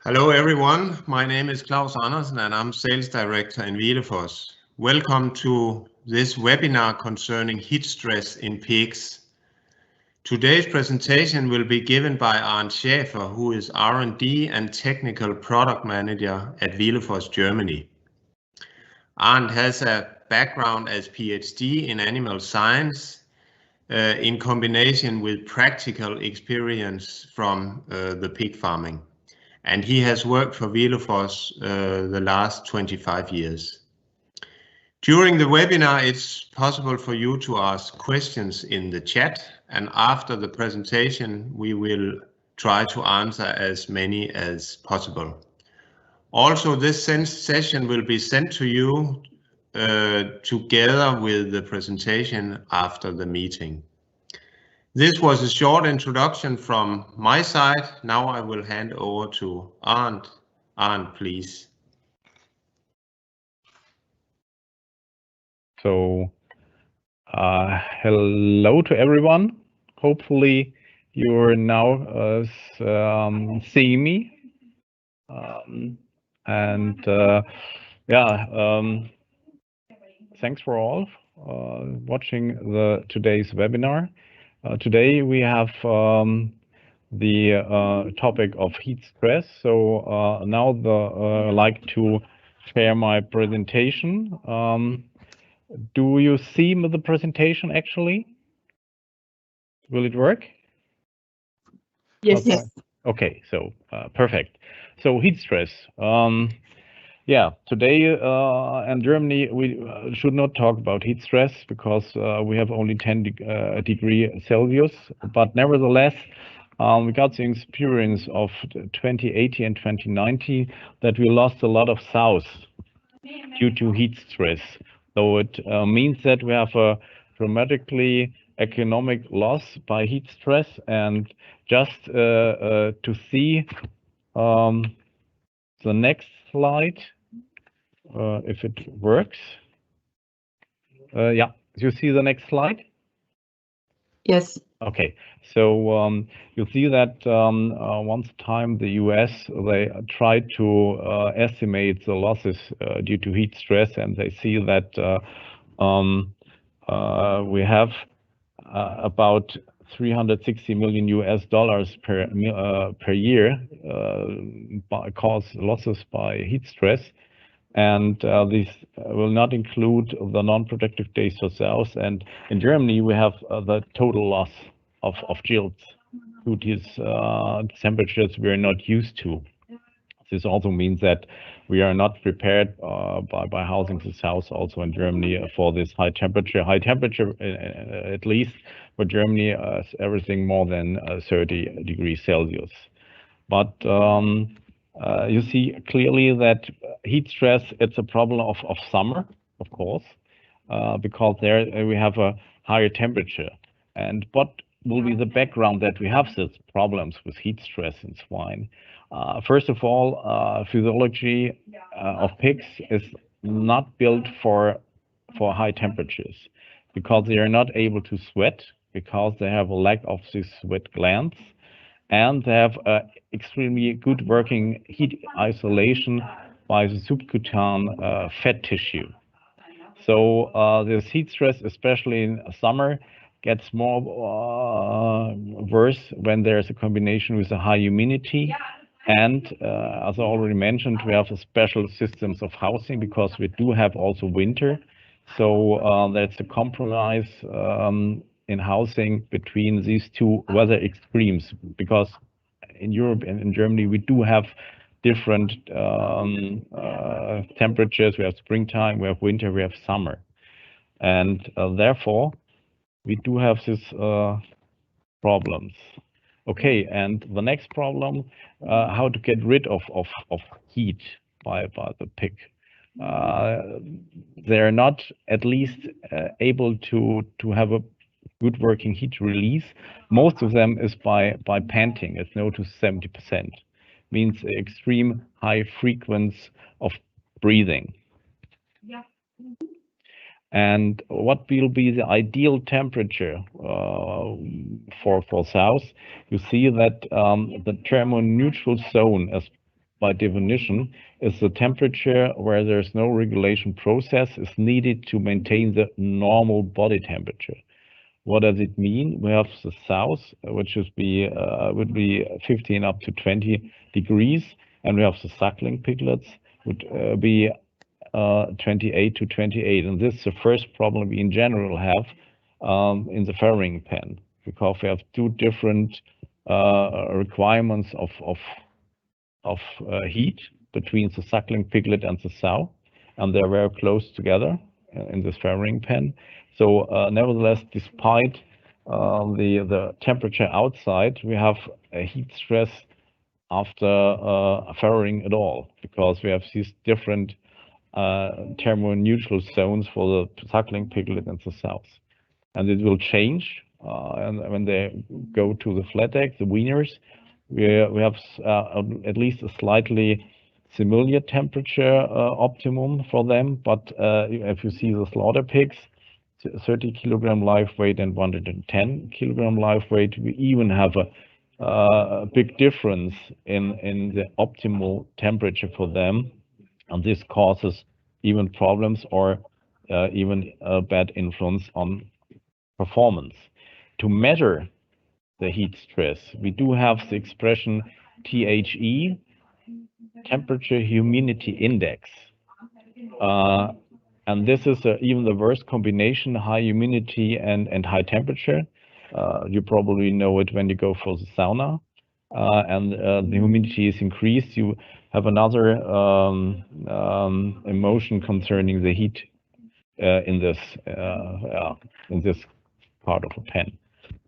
Hello everyone, my name is Claus Andersen and I'm Sales Director in Willefoss. Welcome to this webinar concerning heat stress in pigs. Today's presentation will be given by Arndt Schafer, who is R&D and Technical Product Manager at Willefoss, Germany. Arndt has a background as PhD in animal science in combination with practical experience from the pig farming. And he has worked for Willefoss the last 25 years. During the webinar, it's possible for you to ask questions in the chat, and after the presentation, we will try to answer as many as possible. Also, this session will be sent to you together with the presentation after the meeting. This was a short introduction from my side. Now I will hand over to Arndt. Arndt, please. So, hello to everyone. Hopefully you're now seeing me. Thanks for all watching today's webinar. Today we have the topic of heat stress. So now I'd like to share my presentation. Do you see the presentation actually? Will it work? Yes. Okay. Yes. Okay, so perfect. So heat stress. Today in Germany we should not talk about heat stress because we have only 10 degrees Celsius. But nevertheless, we got the experience of 2018 and 2019 that we lost a lot of sows due to heat stress. So it means that we have a dramatically economic loss by heat stress. And just to see the next slide, if it works. You see the next slide? Yes. Okay, so you'll see that once time the US, they tried to estimate the losses due to heat stress, and they see that we have about $360 million per year cause losses by heat stress. And this will not include the non-productive days for sows. And in Germany, we have the total loss of yields due to these temperatures we are not used to. This also means that we are not prepared by housing the sows also in Germany for this high temperature. High temperature, at least for Germany, is everything more than 30 degrees Celsius. But you see clearly that heat stress, it's a problem of summer, of course, because there we have a higher temperature. And what will be the background that we have these problems with heat stress in swine? First of all, physiology of pigs is not built for high temperatures because they are not able to sweat because they have a lack of these sweat glands. And they have extremely good working heat isolation by the subcutaneous fat tissue. So this heat stress, especially in summer, gets more worse when there's a combination with a high humidity. And as I already mentioned, we have a special systems of housing because we do have also winter. So that's a compromise in housing between these two weather extremes, because in Europe and in Germany we do have different temperatures. We have springtime, we have winter, we have summer, and therefore we do have these problems. Okay, and the next problem, how to get rid of heat by the pig. They're not at least able to have a good working heat release. Most of them is by panting. It's no to 70%. Means extreme high frequency of breathing. Yeah. And what will be the ideal temperature for sows? You see that the thermoneutral zone is by definition, is the temperature where there's no regulation process is needed to maintain the normal body temperature. What does it mean? We have the south, which would be 15 up to 20 degrees, and we have the suckling piglets, would be 28 to 28. And this is the first problem we in general have in the farrowing pen, because we have two different requirements of heat between the suckling piglet and the sow, and they're very close together in this farrowing pen. So nevertheless, despite the temperature outside, we have a heat stress after farrowing at all, because we have these different thermoneutral zones for the suckling piglet and the sows. And it will change and when they go to the flat egg, the weaners, we have at least a slightly similar temperature optimum for them. But if you see the slaughter pigs, 30 kilogram live weight and 110 kilogram live weight, we even have a big difference in the optimal temperature for them. And this causes even problems or even a bad influence on performance. To measure the heat stress, we do have the expression THE, temperature humidity index. And this is even the worst combination, high humidity and high temperature. You probably know it when you go for the sauna. And the humidity is increased. You have another emotion concerning the heat in this part of a pen.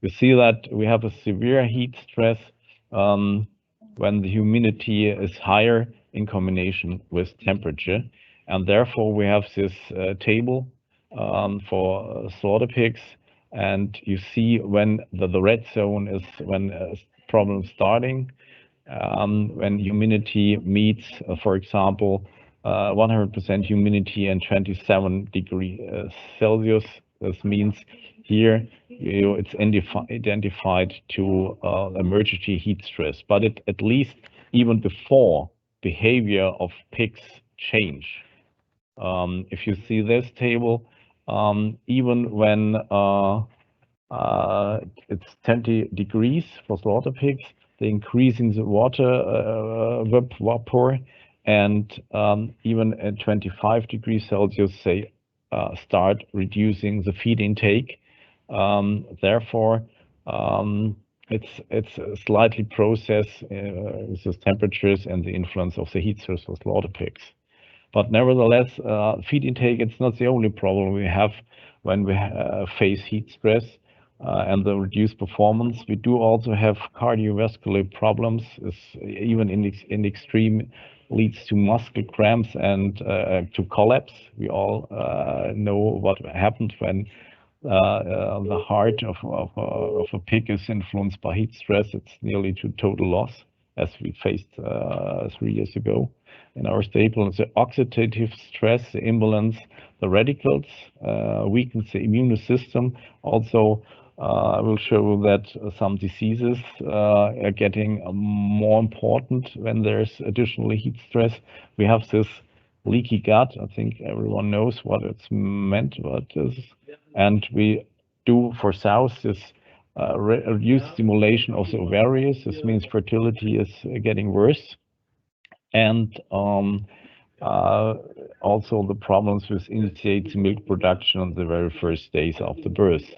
You see that we have a severe heat stress when the humidity is higher in combination with temperature. And therefore, we have this table for slaughter pigs. And you see when the red zone is when problem starting, when humidity meets, for example, 100% humidity and 27 degrees Celsius. This means here it's identified to emergency heat stress, but at least even before behavior of pigs change. If you see this table, even when it's 20 degrees for slaughter pigs, the increase in the water vapor, and even at 25 degrees Celsius, they start reducing the feed intake. Therefore, it's a slightly process with the temperatures and the influence of the heat stress for slaughter pigs. But nevertheless, feed intake, it's not the only problem we have when we face heat stress and the reduced performance. We do also have cardiovascular problems, even in extreme leads to muscle cramps and to collapse. We all know what happens when the heart of a pig is influenced by heat stress. It's nearly to total loss, as we faced 3 years ago in our stable. The oxidative stress, the imbalance, the radicals weakens the immune system. Also, I will show that some diseases are getting more important when there's additional heat stress. We have this leaky gut. I think everyone knows what it's meant, what is. And we do for sows this reduced stimulation of the ovaries. This means fertility is getting worse. And also the problems with initiate milk production on the very first days after birth.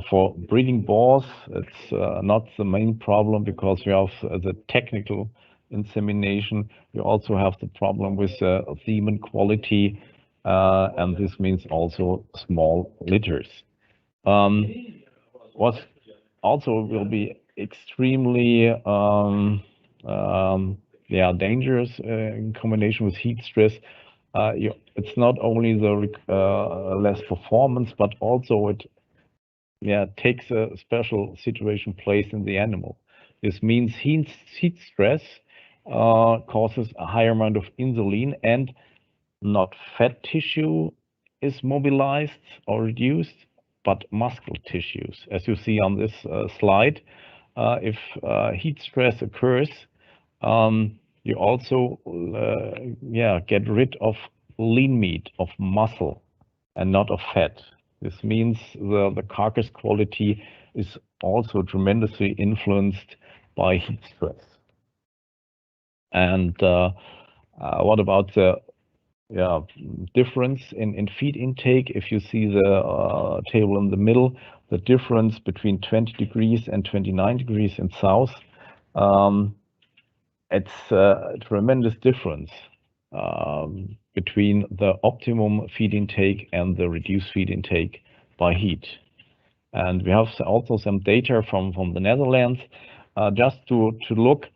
For breeding boars, it's not the main problem because we have the technical insemination. We also have the problem with semen quality, and this means also small litters. What also will be extremely dangerous in combination with heat stress. It's not only the less performance, but also it takes a special situation place in the animal. This means heat stress causes a higher amount of insulin, and not fat tissue is mobilized or reduced, but muscle tissues. As you see on this slide, if heat stress occurs, you also get rid of lean meat, of muscle, and not of fat. This means the carcass quality is also tremendously influenced by heat stress. And what about the difference in feed intake? If you see the table in the middle, the difference between 20 degrees and 29 degrees in south, it's a tremendous difference between the optimum feed intake and the reduced feed intake by heat. And we have also some data from the Netherlands. Just to look,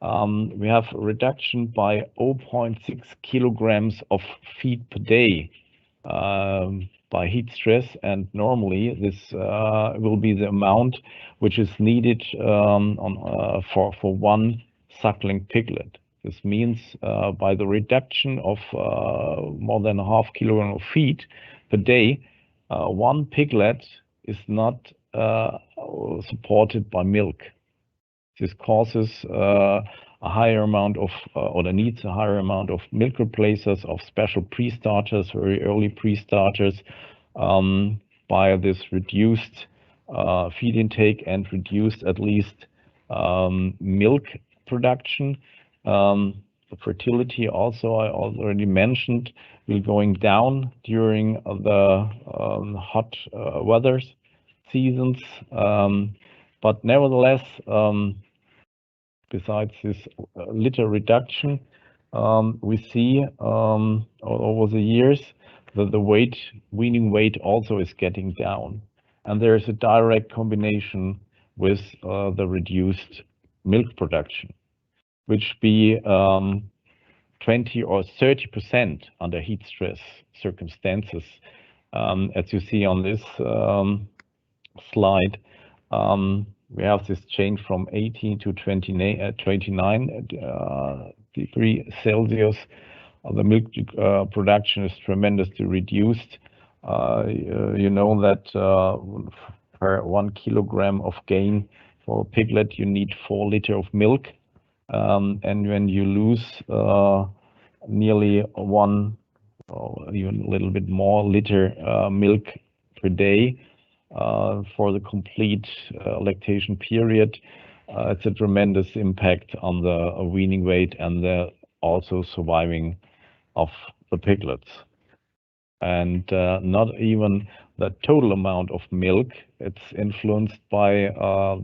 we have a reduction by 0.6 kilograms of feed per day by heat stress, and normally this will be the amount which is needed for one suckling piglet. This means by the reduction of more than a half kilogram of feed per day, one piglet is not supported by milk. This causes a higher amount of, or needs a higher amount of milk replacers, of special pre-starters, very early pre-starters, by this reduced feed intake and reduced at least milk production. The fertility also, I already mentioned, will going down during the hot weather seasons. But nevertheless, besides this litter reduction, we see over the years that the weaning weight also is getting down. And there is a direct combination with the reduced milk production, which be 20 or 30% under heat stress circumstances. As you see on this slide, we have this change from 18 to 29 degrees Celsius. The milk production is tremendously reduced. You know that per 1 kilogram of gain for a piglet, you need 4 liters of milk. And when you lose nearly 1 or even a little bit more liter milk per day for the complete lactation period, it's a tremendous impact on the weaning weight and the also surviving of the piglets. And not even the total amount of milk, it's influenced by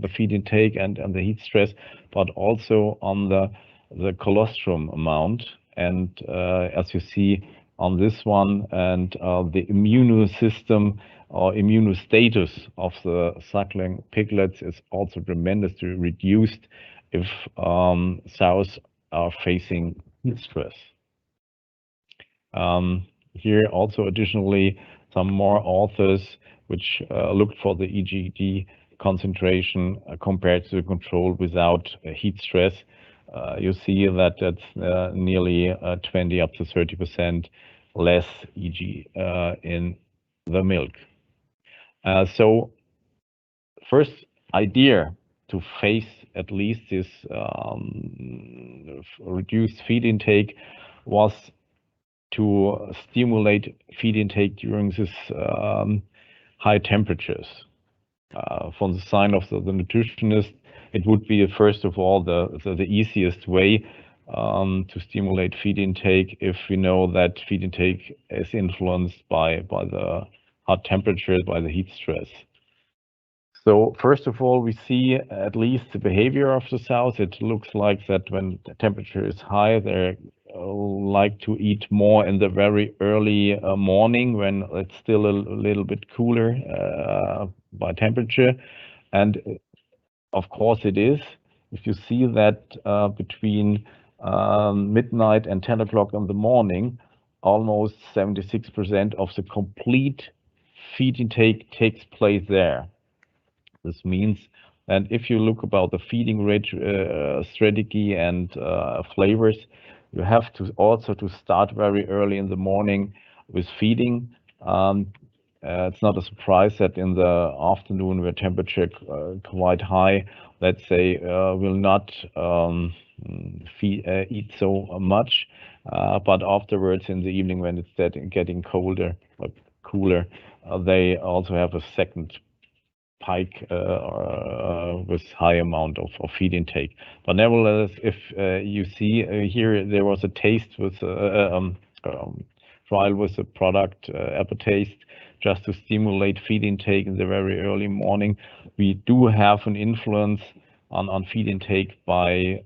the feed intake and the heat stress, but also on the colostrum amount. And as you see on this one, and the immune system or immunostatus of the suckling piglets is also tremendously reduced if sows are facing heat stress. Here also additionally some more authors which looked for the EGD concentration compared to the control without heat stress. You see that that's nearly 20 up to 30% less EG in the milk. So first idea to face at least this reduced feed intake was to stimulate feed intake during this high temperatures. From the side of the nutritionist, it would be first of all the easiest way to stimulate feed intake if we know that feed intake is influenced by the hot temperatures, by the heat stress. So first of all, we see at least the behavior of the sows. It looks like that when the temperature is high, they like to eat more in the very early morning when it's still a little bit cooler by temperature. And of course it is. If you see that between midnight and 10 o'clock in the morning, almost 76% of the complete feed intake takes place there. This means, and if you look about the feeding rate strategy and flavors, you have to also to start very early in the morning with feeding. It's not a surprise that in the afternoon where temperature quite high, let's say, will not eat so much, but afterwards in the evening when it's getting colder or cooler, they also have a second pike with high amount of feed intake. But nevertheless, if you see here, there was a taste with trial with the product Apotaste, just to stimulate feed intake in the very early morning. We do have an influence on feed intake by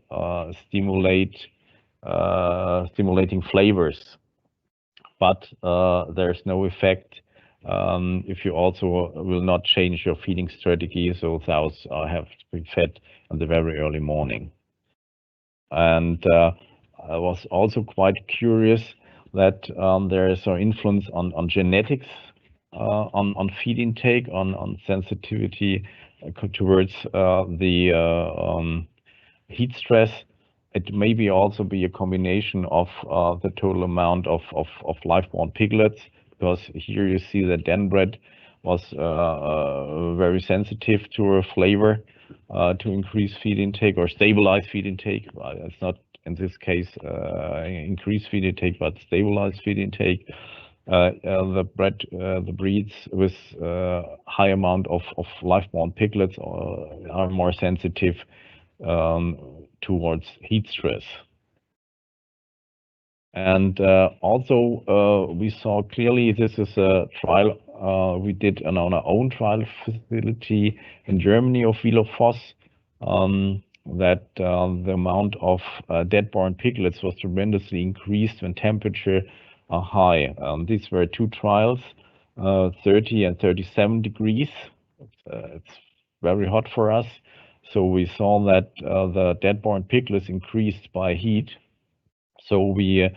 stimulating flavors, but there's no effect if you also will not change your feeding strategy, so cows have to be fed in the very early morning. And I was also quite curious that there is an influence on genetics, on feed intake, on sensitivity towards the heat stress. It may be also be a combination of the total amount of live-born piglets, because here you see that den bred was very sensitive to a flavor to increase feed intake or stabilize feed intake. It's not in this case increase feed intake, but stabilize feed intake. The breeds with high amount of live-born piglets are more sensitive towards heat stress. And also we saw clearly this is a trial we did on our own trial facility in Germany of Vilofos, that the amount of dead-born piglets was tremendously increased when temperature are high. These were two trials, 30 and 37 degrees. It's very hot for us. So we saw that the dead-born piglets increased by heat. So we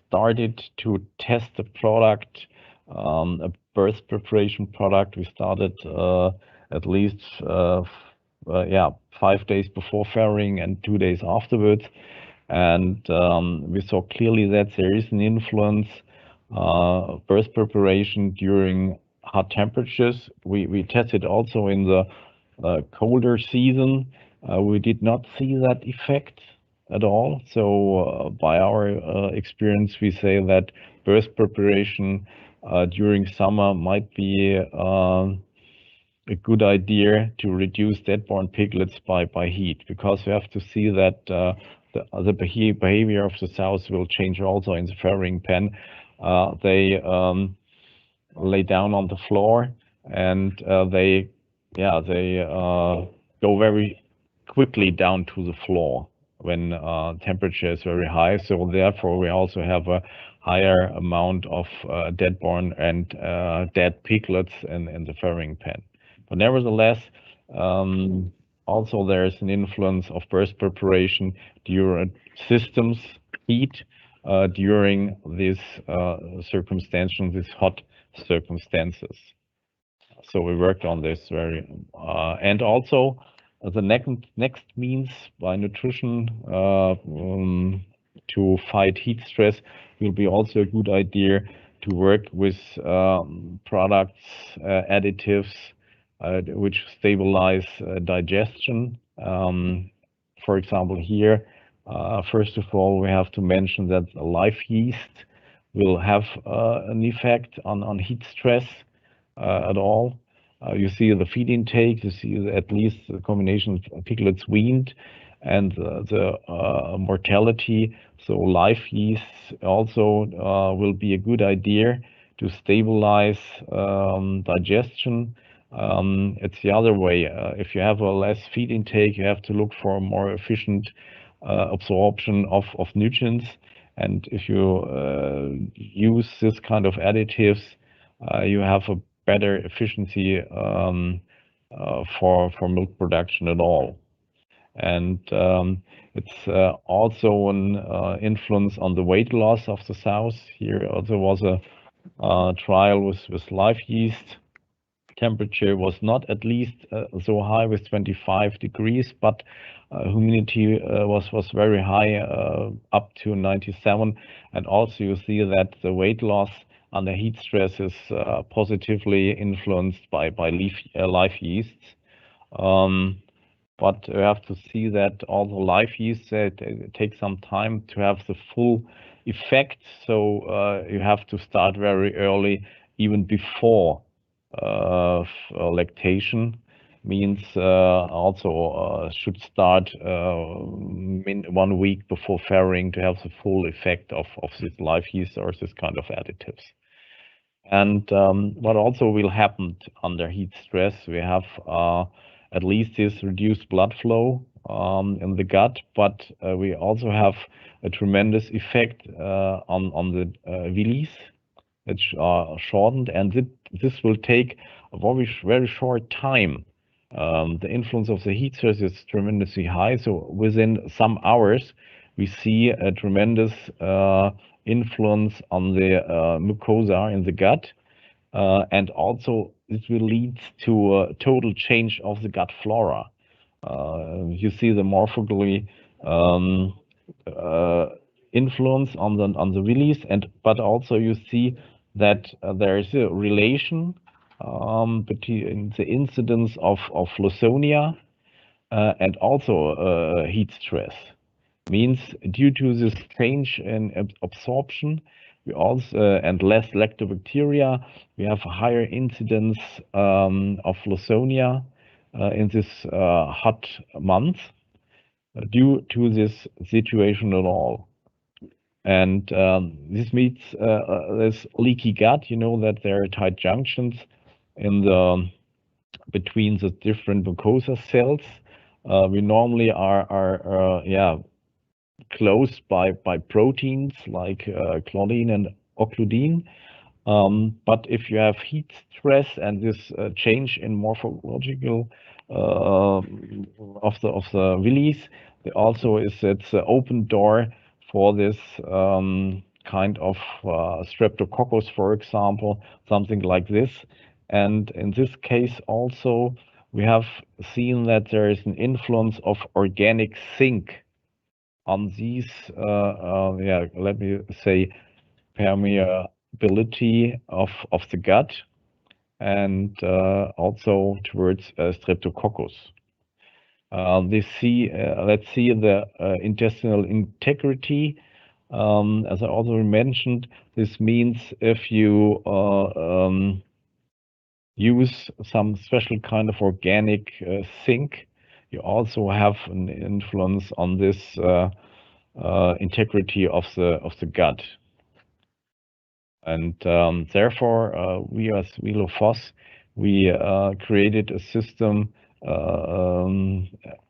started to test the product, a birth preparation product. We started at least 5 days before farrowing and 2 days afterwards. And we saw clearly that there is an influence birth preparation during hot temperatures. We tested also in the colder season. We did not see that effect at all. So by our experience, we say that birth preparation during summer might be a good idea to reduce dead-born piglets by heat, because we have to see that the behavior of the sows will change also in the farrowing pen. They lay down on the floor, and they go very quickly down to the floor when temperature is very high. So therefore, we also have a higher amount of dead-born and dead piglets in the farrowing pen. But nevertheless, also there is an influence of birth preparation during systems heat during these circumstances, these hot circumstances. So we worked on this very, and also the next means by nutrition to fight heat stress will be also a good idea to work with products, additives, which stabilize digestion. For example, here, first of all, we have to mention that live yeast will have an effect on heat stress at all. You see the feed intake, you see at least the combination of piglets weaned and the mortality. So live yeast also will be a good idea to stabilize digestion. It's the other way. If you have a less feed intake, you have to look for a more efficient absorption of nutrients. And if you use this kind of additives, you have a better efficiency for milk production at all. And it's also an influence on the weight loss of the sows. Here also was a trial with live yeast. Temperature was not at least so high with 25 degrees, but humidity was very high, up to 97. And also you see that the weight loss under heat stress is positively influenced by live yeasts. but you have to see that all the live yeast takes some time to have the full effect. So you have to start very early, even before lactation. Means also should start 1 week before farrowing to have the full effect of this live yeast or this kind of additives. And what also will happen under heat stress, we have at least this reduced blood flow in the gut, but we also have a tremendous effect on the villi, which are shortened, and this will take a very short time. The influence of the heat stress is tremendously high, so within some hours we see a tremendous influence on the mucosa in the gut, and also it will lead to a total change of the gut flora. You see the morphology influence on the villi, but also you see that there is a relation between the incidence of Lawsonia and also heat stress. Means due to this change in absorption, we also and less lactobacteria, we have a higher incidence of Lawsonia in this hot month due to this situation at all. And this means this leaky gut. You know that there are tight junctions in the between the different mucosa cells. We normally are closed by proteins like chlorine and occludine. But if you have heat stress and this change in morphological of the villi, also it's an open door for this kind of streptococcus, for example, something like this. And in this case also, we have seen that there is an influence of organic zinc on these, let me say, permeability of the gut, and also towards streptococcus. Let's see the intestinal integrity. As I also mentioned, this means if you use some special kind of organic zinc, you also have an influence on this integrity of the gut. And therefore, we as VeloFos, we created a system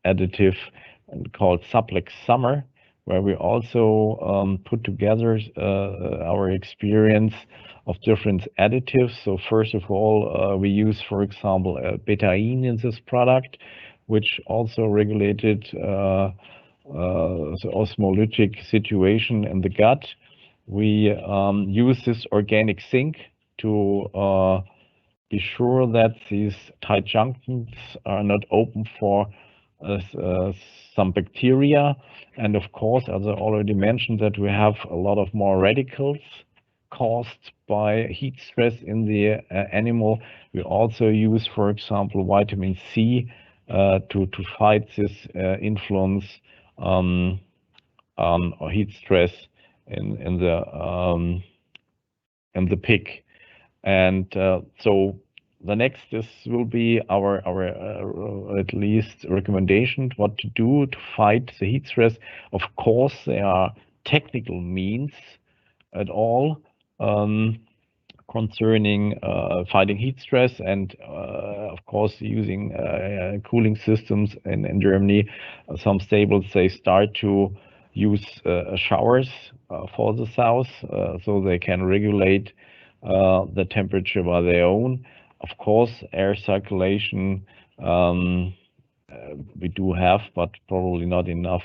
additive called Supplex Summer, where we also put together our experience of different additives. So first of all, we use, for example, betaine in this product, which also regulated the osmolytic situation in the gut. We use this organic zinc to be sure that these tight junctions are not open for some bacteria. And of course, as I already mentioned, that we have a lot of more radicals caused by heat stress in the animal. We also use, for example, vitamin C to fight this influence on heat stress in the pig. And so the next will be our at least recommendation what to do to fight the heat stress. Of course, there are technical means at all concerning fighting heat stress, and of course using cooling systems in Germany. Some stables, they start to use showers for the sows, so they can regulate the temperature by their own. Of course, air circulation we do have, but probably not enough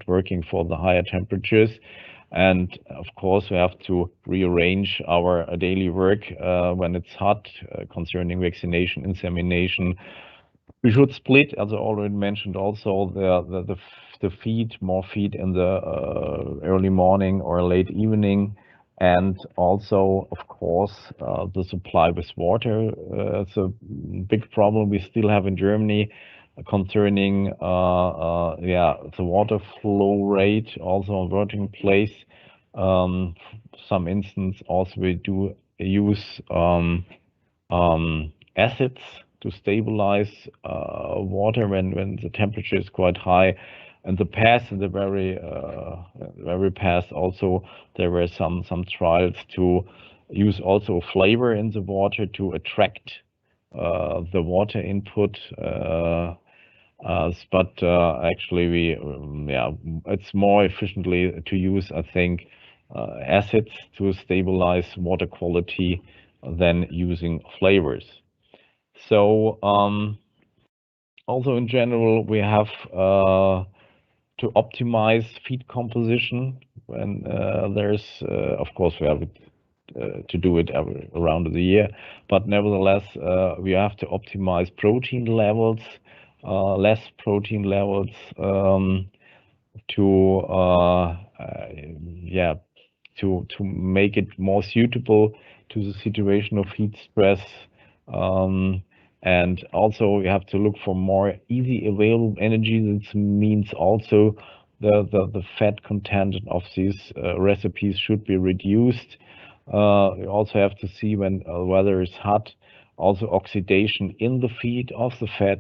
working for the higher temperatures. And of course, we have to rearrange our daily work when it's hot concerning vaccination, insemination. We should split, as I already mentioned, also the feed, more feed in the early morning or late evening. And also, of course, the supply with water. It's a big problem we still have in Germany, concerning the water flow rate also on working place. Some instance also we do use acids to stabilize water when the temperature is quite high. In the past, in the very past, also there were some trials to use also flavor in the water to attract the water input. But actually, it's more efficiently to use, I think, acids to stabilize water quality than using flavors. So also in general, we have to optimize feed composition when there's, of course, we have to do it around the year, but nevertheless, we have to optimize protein levels, less protein levels to make it more suitable to the situation of heat stress. And also we have to look for more easy available energy. This means also the fat content of these recipes should be reduced. We also have to see when weather is hot, also oxidation in the feed of the fat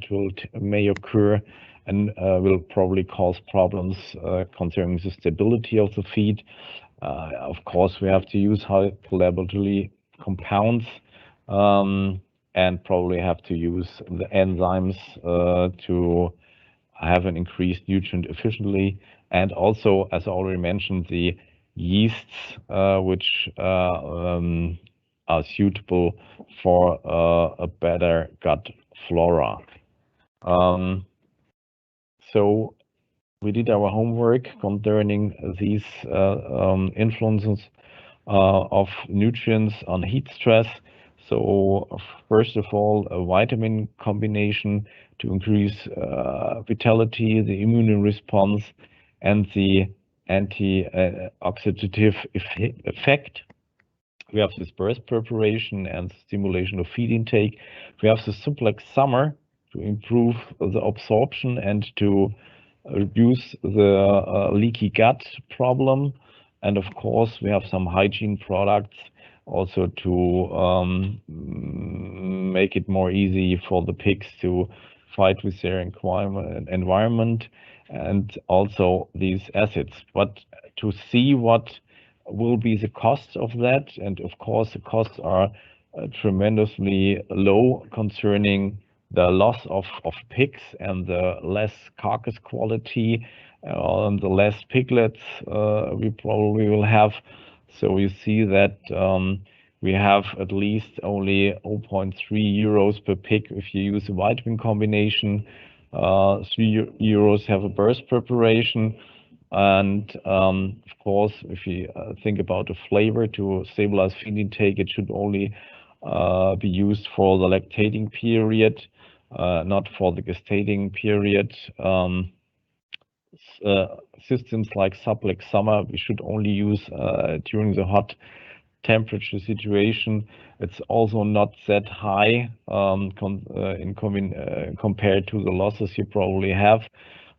may occur and will probably cause problems concerning the stability of the feed. Of course, we have to use high collaboratively compounds and probably have to use the enzymes to have an increased nutrient efficiently. And also, as I already mentioned, the yeasts which are suitable for a better gut flora. So we did our homework concerning these influences of nutrients on heat stress. So first of all, a vitamin combination to increase vitality, the immune response, and the anti-oxidative effect. We have this burst preparation and stimulation of feed intake. We have the simplex summer to improve the absorption and to reduce the leaky gut problem. And of course, we have some hygiene products also to make it more easy for the pigs to fight with their environment, and also these acids. But to see what will be the cost of that, and of course the costs are tremendously low concerning the loss of pigs and the less carcass quality and the less piglets we probably will have. So you see that we have at least only 0.3 euros per pig if you use a vitamin combination. 3 euros have a burst preparation. And of course, if you think about the flavor to stabilize feed intake, it should only be used for the lactating period, not for the gestating period. Systems like Supplex Summer, we should only use during the hot temperature situation. It's also not that high compared to the losses you probably have.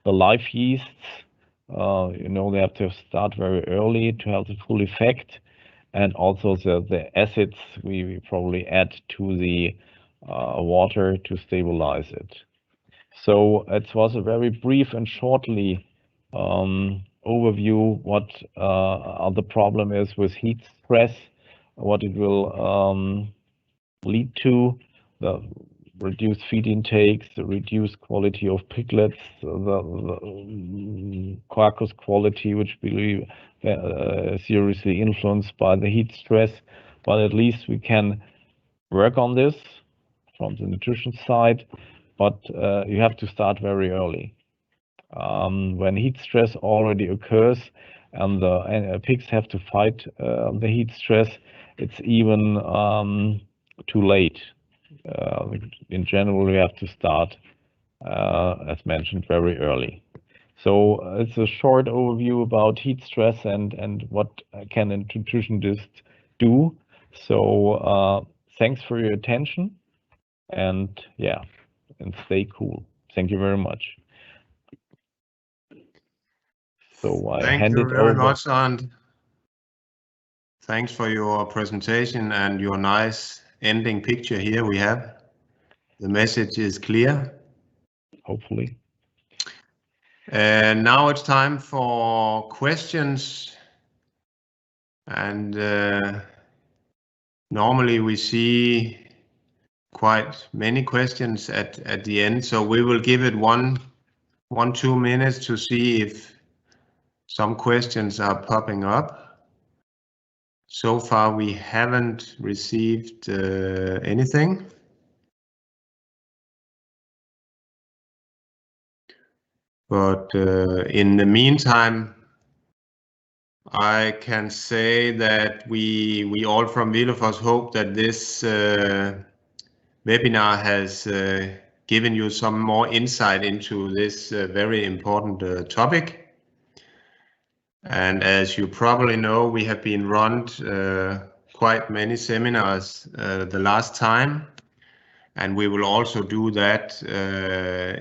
The live yeasts, they have to start very early to have the full effect. And also the acids we probably add to the water to stabilize it. So it was a very brief and shortly overview what the problem is with heat stress, what it will lead to, the reduced feed intakes, the reduced quality of piglets, the carcass quality, which we seriously influenced by the heat stress. But at least we can work on this from the nutrition side, but you have to start very early. When heat stress already occurs and the pigs have to fight the heat stress, it's even too late. In general, we have to start, as mentioned, very early. So it's a short overview about heat stress and what can a nutritionist do. So thanks for your attention, and and stay cool. Thank you very much. So I Thank hand you it very over. much, Arndt. Thanks for your presentation and your nice ending picture here we have. The message is clear. Hopefully. And now it's time for questions. And normally we see quite many questions at the end, so we will give it 2 minutes to see if some questions are popping up. So far we haven't received anything. But in the meantime, I can say that we all from Vilefors hope that this webinar has given you some more insight into this very important topic. And as you probably know, we have been run quite many seminars the last time, and we will also do that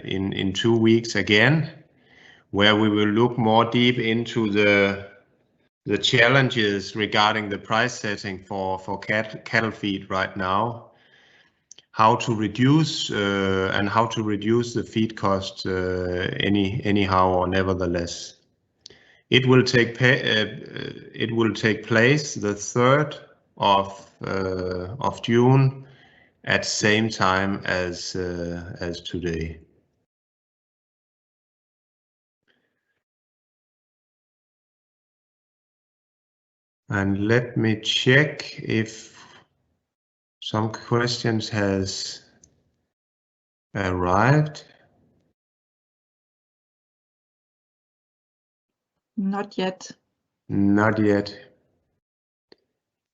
in 2 weeks again, where we will look more deep into the challenges regarding the price setting for cattle feed right now, how to reduce and how to reduce the feed cost anyhow or nevertheless. It will take place the 3rd of June at same time as today. And let me check if some questions has arrived. Not yet. Not yet.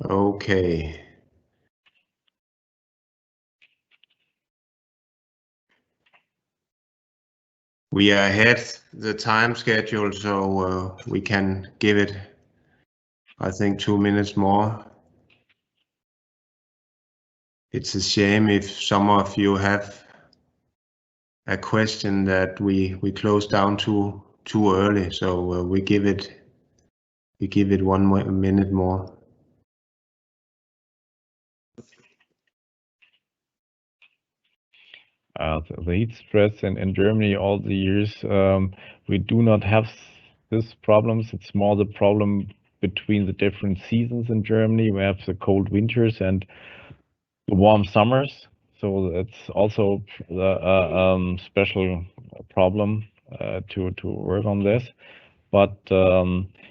Okay. We are ahead the time schedule, so we can give it, I think, 2 minutes more. It's a shame if some of you have a question that we close down too early, so we give it 1 minute more. The heat stress in Germany all the years, we do not have this problems. It's more the problem between the different seasons in Germany. We have the cold winters and the warm summers. So it's also the special problem to work on this. But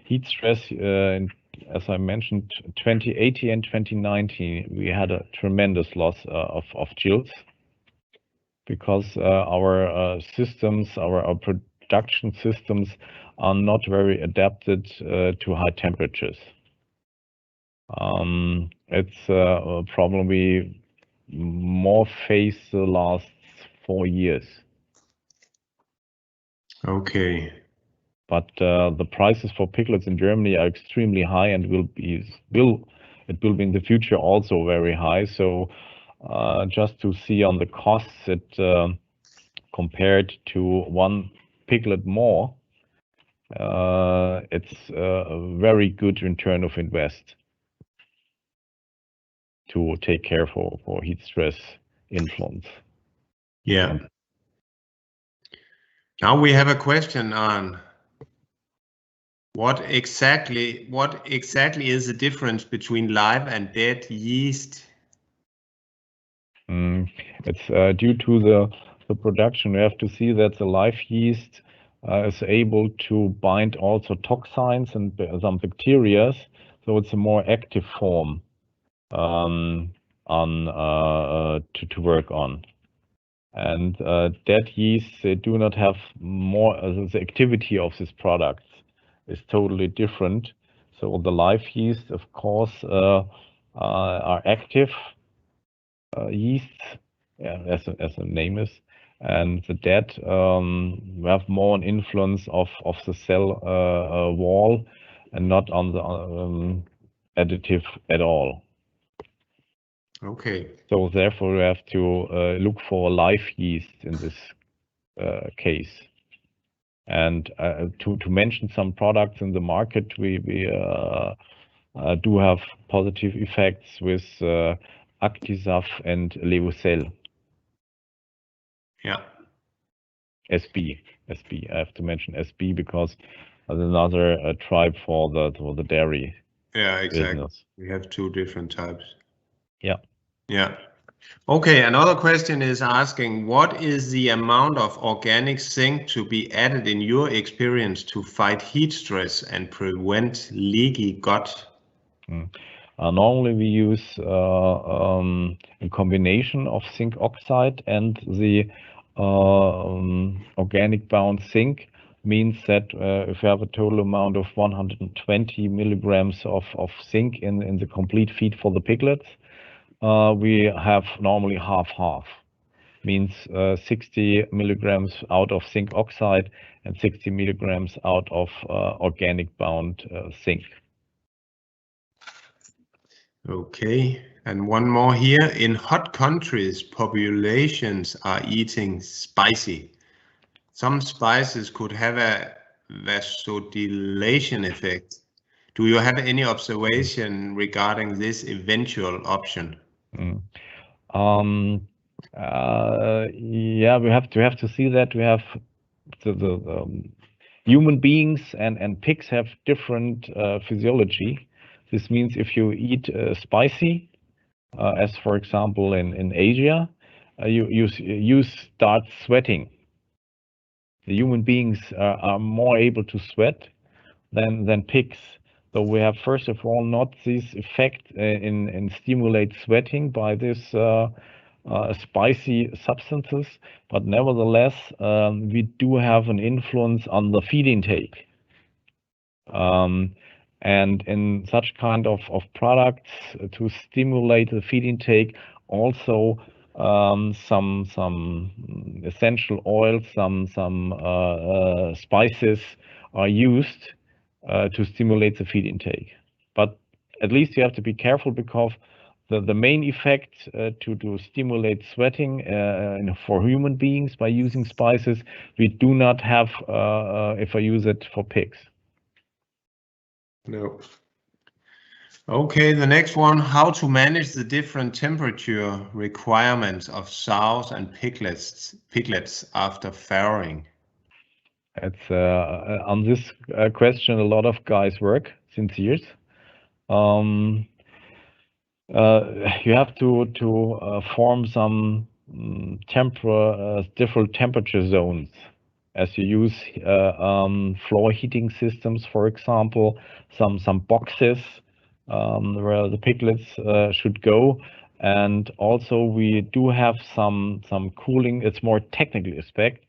heat stress, as I mentioned, 2018 and 2019, we had a tremendous loss of gills, because our systems, our production systems are not very adapted to high temperatures. It's a problem we more face the last 4 years. Okay. But the prices for piglets in Germany are extremely high and will be in the future also very high. So just to see on the costs, it compared to 1 piglet more, it's a very good return of invest to take care for heat stress influence. Yeah. Now we have a question on what exactly is the difference between live and dead yeast? It's due to the production. We have to see that the live yeast is able to bind also toxins and some bacteria, so it's a more active form to work on. And dead yeast, they do not have more. The activity of these products is totally different. So the live yeast, of course, are active yeasts, as the name is, and the dead have more an influence of the cell wall and not on the additive at all. Okay. So therefore, we have to look for live yeast in this case. And to mention some products in the market, we do have positive effects with Actisaf and Levocel. Yeah. SB. I have to mention SB because there's another tribe for the dairy. Yeah, exactly. Business. We have two different types. Yeah. Yeah. Okay, another question is asking, what is the amount of organic zinc to be added in your experience to fight heat stress and prevent leaky gut? Normally we use a combination of zinc oxide and the organic bound zinc. Means that if you have a total amount of 120 milligrams of zinc in the complete feed for the piglets, we have normally half. Means 60 milligrams out of zinc oxide and 60 milligrams out of organic bound zinc. Okay, and one more here. In hot countries, populations are eating spicy. Some spices could have a vasodilation effect. Do you have any observation regarding this eventual option? Yeah, we have to see that we have the human beings and pigs have different physiology. This means if you eat spicy, as for example in Asia, you start sweating. The human beings are more able to sweat than pigs. So we have first of all not this effect in stimulate sweating by this spicy substances, but nevertheless we do have an influence on the feed intake. And in such kind of products to stimulate the feed intake, also some essential oils, some spices are used to stimulate the feed intake. But at least you have to be careful because the main effect to stimulate sweating for human beings by using spices, we do not have if I use it for pigs. No. Okay, the next one, how to manage the different temperature requirements of sows and piglets after farrowing? It's on this question a lot of guys work since years. You have to form some different temperature zones as you use floor heating systems, for example, some boxes where the piglets should go. And also we do have some cooling. It's more technical aspect.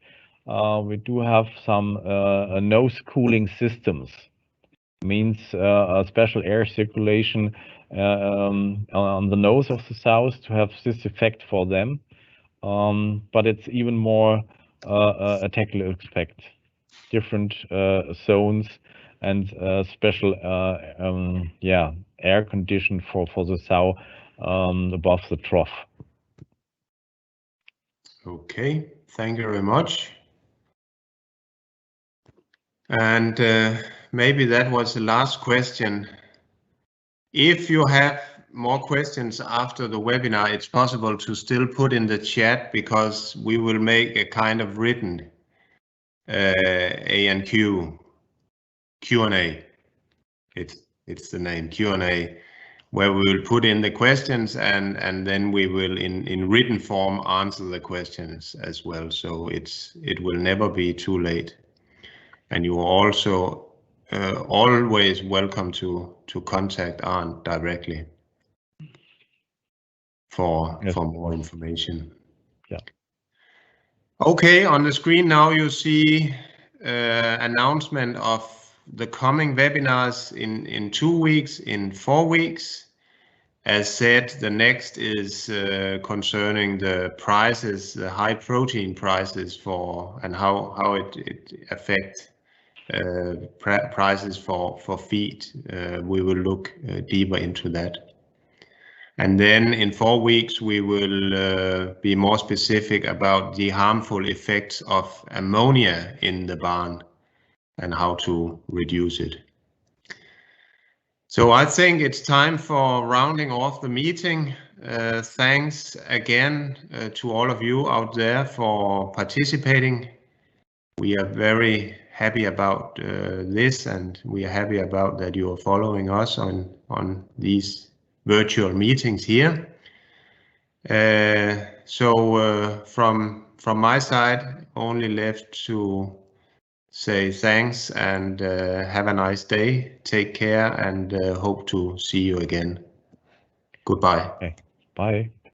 We do have some nose cooling systems. Means a special air circulation on the nose of the sows to have this effect for them. But it's even more a technical aspect. Different zones and special air condition for the sow above the trough. Okay, thank you very much. And maybe that was the last question. If you have more questions after the webinar, it's possible to still put in the chat because we will make a kind of written Q&A. It's the name Q&A, where we will put in the questions and then we will in written form answer the questions as well. So it will never be too late. And you are also always welcome to contact Arndt directly for more information. Yeah. Okay, on the screen now you see announcement of the coming webinars in 2 weeks, in 4 weeks. As said, the next is concerning the prices, the high protein prices for and how it affects prices for feed. We will look deeper into that. And then in 4 weeks, we will be more specific about the harmful effects of ammonia in the barn and how to reduce it. So I think it's time for rounding off the meeting. Thanks again to all of you out there for participating. We are very happy about this, and we are happy about that you are following us on these virtual meetings here. From my side, only left to say thanks and have a nice day. Take care and hope to see you again. Goodbye. Okay. Bye.